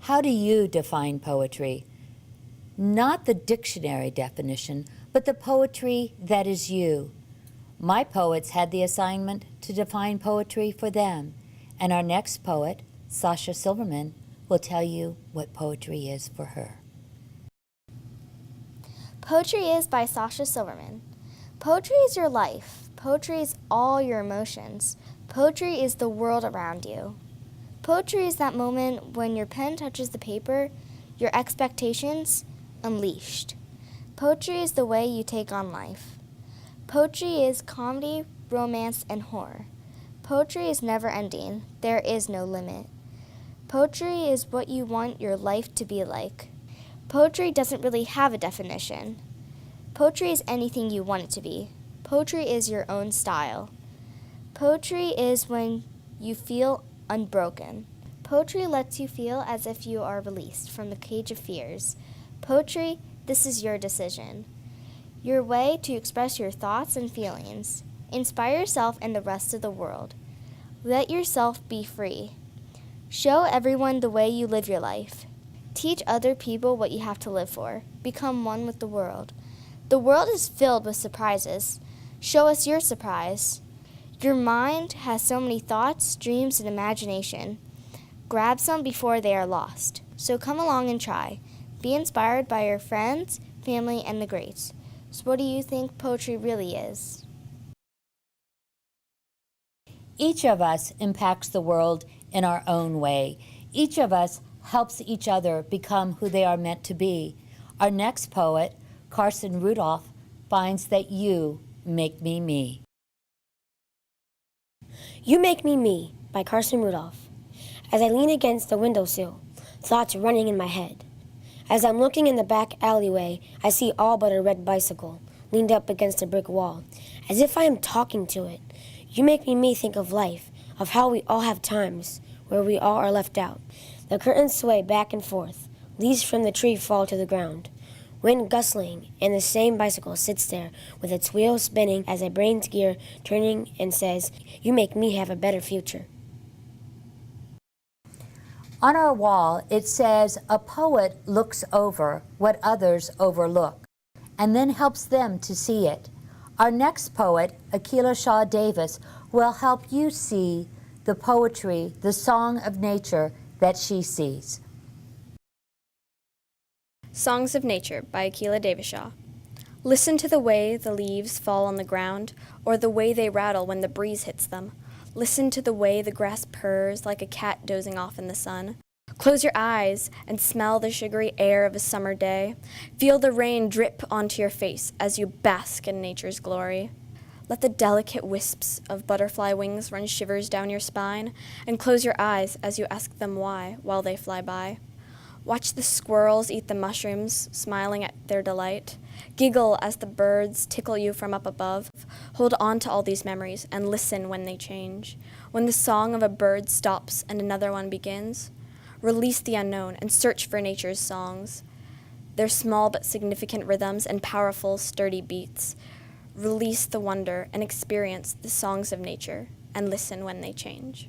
How do you define poetry? Not the dictionary definition, but the poetry that is you. My poets had the assignment to define poetry for them, and our next poet, Sasha Silverman, will tell you what poetry is for her. Poetry is by Sasha Silverman. Poetry is your life. Poetry is all your emotions. Poetry is the world around you. Poetry is that moment when your pen touches the paper, your expectations unleashed. Poetry is the way you take on life. Poetry is comedy, romance, and horror. Poetry is never ending. There is no limit. Poetry is what you want your life to be like. Poetry doesn't really have a definition. Poetry is anything you want it to be. Poetry is your own style. Poetry is when you feel unbroken. Poetry lets you feel as if you are released from the cage of fears. Poetry, this is your decision. Your way to express your thoughts and feelings. Inspire yourself and the rest of the world. Let yourself be free. Show everyone the way you live your life. Teach other people what you have to live for. Become one with the world. The world is filled with surprises. Show us your surprise. Your mind has so many thoughts, dreams, and imagination. Grab some before they are lost. So come along and try. Be inspired by your friends, family, and the greats. So what do you think poetry really is? Each of us impacts the world in our own way. Each of us helps each other become who they are meant to be. Our next poet, Carson Rudolph, finds that you make me me. You Make Me Me by Carson Rudolph. As I lean against the windowsill, thoughts running in my head. As I'm looking in the back alleyway, I see all but a red bicycle leaned up against a brick wall, as if I am talking to it. You make me think of life, of how we all have times where we all are left out. The curtains sway back and forth. Leaves from the tree fall to the ground. Wind gustling, and the same bicycle sits there with its wheels spinning as a brain's gear turning and says, "You make me have a better future." On our wall, it says, a poet looks over what others overlook and then helps them to see it. Our next poet, Akila Shaw Davis, will help you see the poetry, the song of nature that she sees. Songs of Nature by Akila Davis Shaw. Listen to the way the leaves fall on the ground, or the way they rattle when the breeze hits them. Listen to the way the grass purrs like a cat dozing off in the sun. Close your eyes and smell the sugary air of a summer day. Feel the rain drip onto your face as you bask in nature's glory. Let the delicate wisps of butterfly wings run shivers down your spine, and close your eyes as you ask them why while they fly by. Watch the squirrels eat the mushrooms, smiling at their delight. Giggle as the birds tickle you from up above. Hold on to all these memories and listen when they change. When the song of a bird stops and another one begins, release the unknown and search for nature's songs. Their small but significant rhythms and powerful, sturdy beats. Release the wonder and experience the songs of nature and listen when they change.